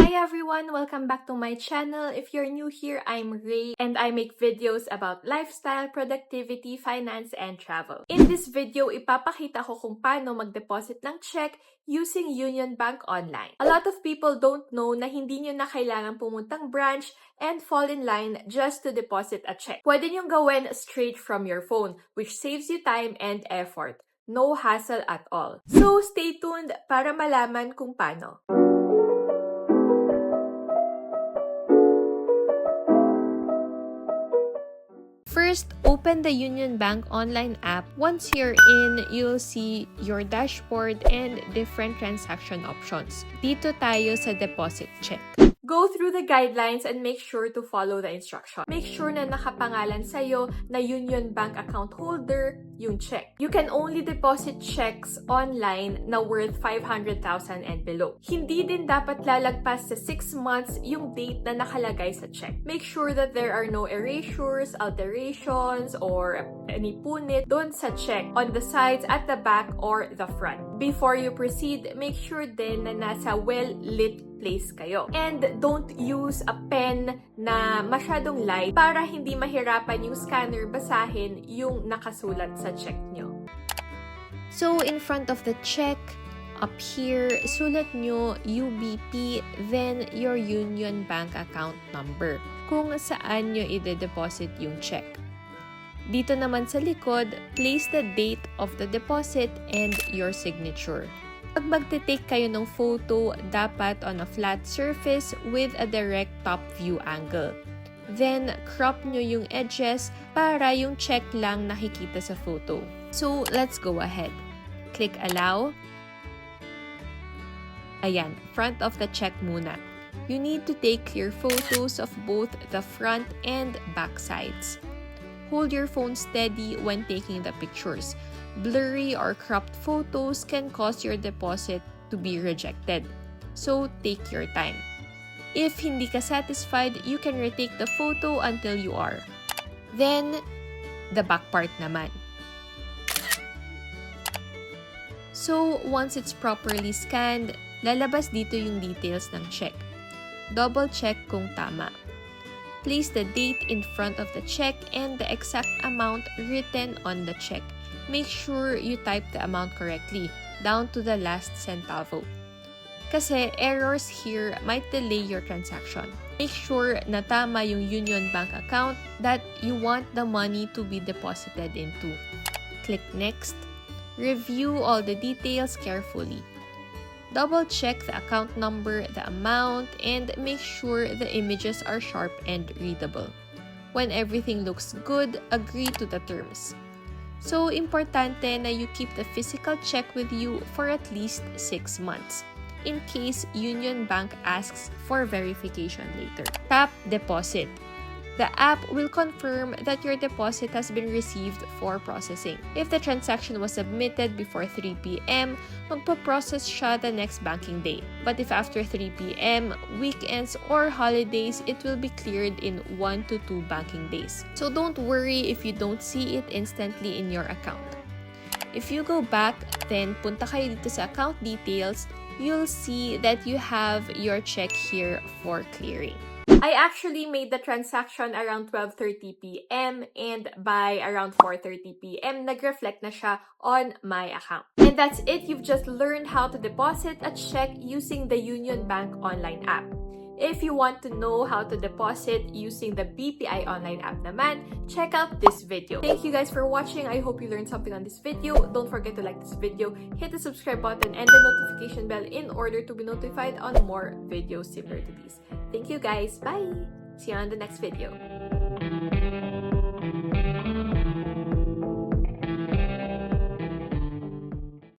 Hi everyone! Welcome back to my channel. If you're new here, I'm Ray and I make videos about lifestyle, productivity, finance, and travel. In this video, ipapakita ko kung paano mag-deposit ng check using UnionBank Online. A lot of people don't know na hindi nyo na kailangan pumuntang branch and fall in line just to deposit a check. Pwede nyo gawin straight from your phone, which saves you time and effort. No hassle at all. So stay tuned para malaman kung paano. First, open the UnionBank Online app. Once you're in, you'll see your dashboard and different transaction options. Dito tayo sa deposit check. Go through the guidelines and make sure to follow the instruction. Make sure na nakapangalan sa'yo na UnionBank account holder yung check. You can only deposit checks online na worth 500,000 and below. Hindi din dapat lalagpas sa 6 months yung date na nakalagay sa check. Make sure that there are no erasures, alterations, or any punit doon sa check on the sides, at the back, or the front. Before you proceed, make sure din na nasa well-lit place kayo. And don't use a pen na masyadong light para hindi mahirapan yung scanner basahin yung nakasulat sa check nyo. So, in front of the check, up here, sulat nyo UBP, then your Union Bank account number, kung saan nyo ide-deposit yung check. Dito naman sa likod, place the date of the deposit and your signature. Pag magte-take kayo ng photo, dapat on a flat surface with a direct top view angle. Then, crop nyo yung edges para yung check lang nakikita sa photo. So, let's go ahead. Click Allow. Ayan, front of the check muna. You need to take clear photos of both the front and back sides. Hold your phone steady when taking the pictures. Blurry or cropped photos can cause your deposit to be rejected. So, take your time. If hindi ka satisfied, you can retake the photo until you are. Then, the back part naman. So, once it's properly scanned, lalabas dito yung details ng check. Double check kung tama. Place the date in front of the check and the exact amount written on the check. Make sure you type the amount correctly, down to the last centavo. Kasi errors here might delay your transaction. Make sure na tama yung Union Bank account that you want the money to be deposited into. Click Next. Review all the details carefully. Double check the account number, the amount, and make sure the images are sharp and readable. When everything looks good, agree to the terms. So, importante na you keep the physical check with you for at least 6 months, in case Union Bank asks for verification later. Tap Deposit. The app will confirm that your deposit has been received for processing. If the transaction was submitted before 3 p.m., magpa-process siya the next banking day. But if after 3 p.m., weekends, or holidays, it will be cleared in 1 to 2 banking days. So don't worry if you don't see it instantly in your account. If you go back, then punta kayo dito sa account details, you'll see that you have your check here for clearing. I actually made the transaction around 12:30 p.m. and by around 4:30 p.m. nag-reflect na siya on my account. And that's it. You've just learned how to deposit a check using the UnionBank Online app. If you want to know how to deposit using the BPI Online app naman, check out this video. Thank you guys for watching. I hope you learned something on this video. Don't forget to like this video, hit the subscribe button, and the notification bell in order to be notified on more videos similar to these. Thank you guys. Bye! See you on the next video.